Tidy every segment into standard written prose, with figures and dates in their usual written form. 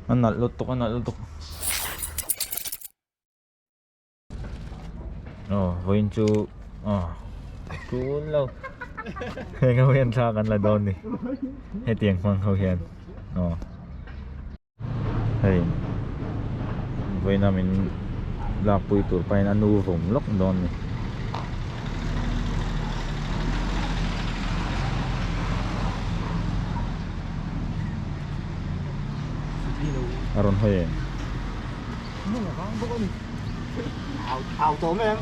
Anal lutok, anal lutok. Với chú cuốn lâu. Hay ngâu hiền xaกันละโดนดิให้เตียงฟังเขาเฮียนhey với nào mình lạc bụi tụt bay nó nu vùng lốc đòn này Aron hơi ảo tóm em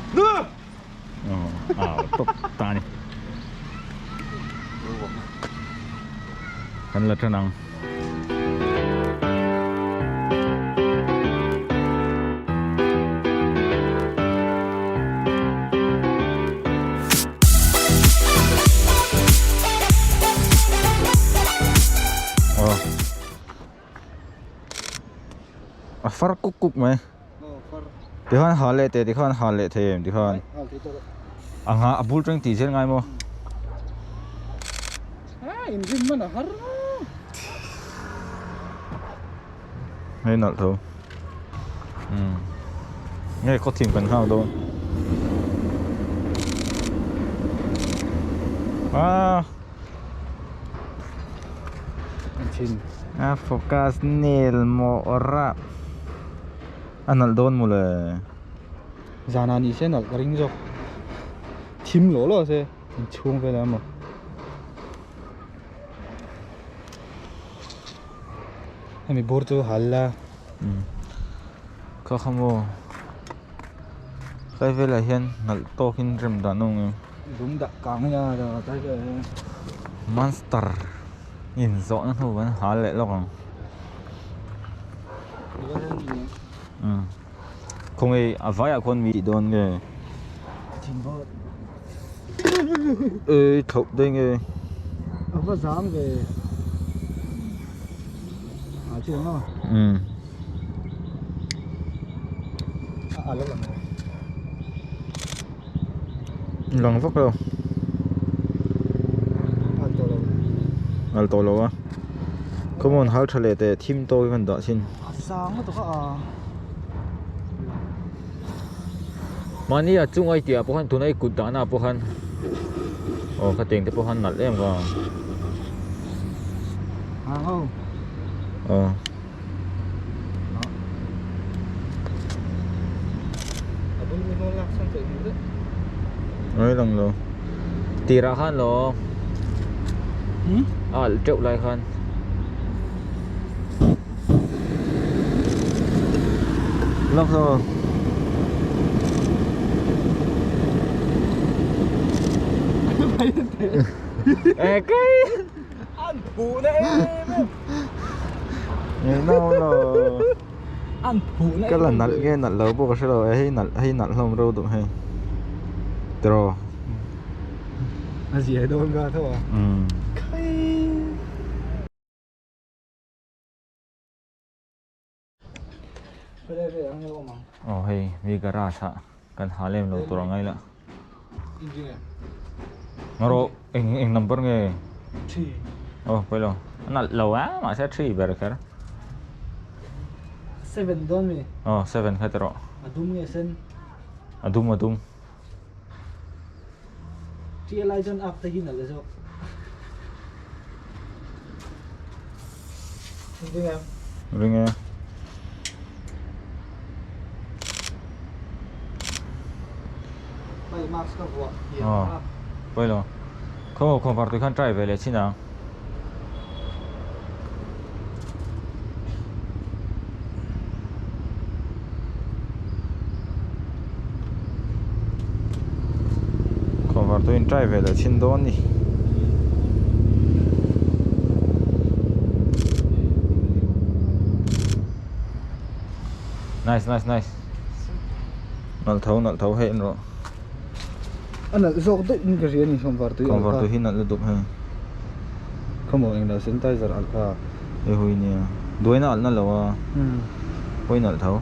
ảo tốc ta này kan là chân năng far cục mày thì hơn hà lệ thì hơn hà lệ thêm thì hơn ha abul trăng tí ngay mo engine mana har hay nợ thôi nghe có tìm cần hao đâu engine focus nail mora anal don mule zana ni se nal ring jo thim lo se chung về là mà mình bor cho halla có không vô cái về là hiện nal to kin rem da nong đúng đã căng nha rồi cái monster nhìn rõ nó thôi vẫn há lệ lắm không ai vay con bị đòn nghe ê thục đây nghe có dám về chuyện đó lúc này lần vóc đâu alto lo có một hal thale te thim to kan da sin sáng nó có mani a chung ai tia pohan tunai kut da na pohan ka teng te pohan nal em ga không nói lần lo tira khan lo triệu lại khan lắm rồi cái ăn phụ đấy nghe nào là ăn phụ đấy cái lần nặn nghe nặn lâu bộ cái rồi hay nặn không đâu tụi hay rồi gì ở đâu ra thôi hay vì garage ha kan halem lo to ngai la ngaro eng number nge pelo na lo ma sa 3 berker 7 don mi 7 khatero adum nge sen adum ti lai jon up tahin la jo ring bay max ka vua pelo không vào tôi khăn trai về lại xin nào không vào tôi trai về lại xin đón đi nice nal thấu hết rồi anh là do tự nhiên cái gì này không vào tôi hin nal đục ha không có anh là xin tay giờ alpha ê hui nè đuôi nal là hui nal thấu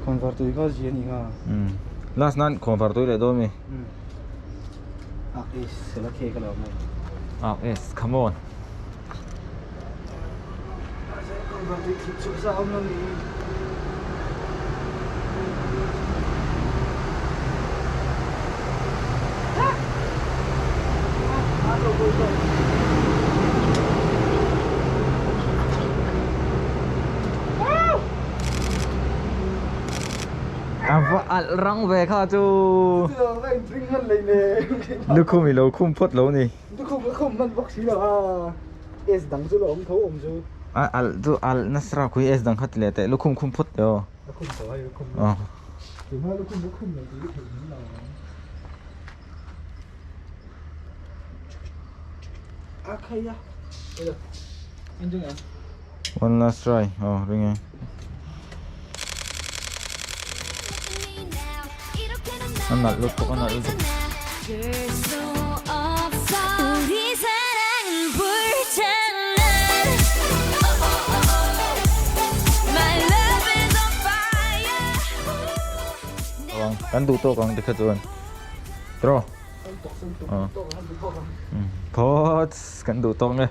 không vào tôi có gì này ha last night không vào tôi lại đôi mi sẽ là kê cái nào này yes come on berarti susah om nanti. Apa alrang về kha chú Giờ anh drink hơn lấy nè. nước không bị lâu không phốt lâu nè Nó không mất bác sĩ là es đắng chứ là ông thấu ông chứ. al chú al nasra khui es dang khat le te lu không phốt yo Nó không có hay nó không. Thì mà nó không là gì thì nó là. À khay à. Đây rồi. Anh chưa nhỉ? one last try ring 하나 루톡 하나 루톡 우리 사랑은 불장난. My love is on fire. kan đủ to còn được hết rồi 들어 Xong tục, pot kan đủ to nghe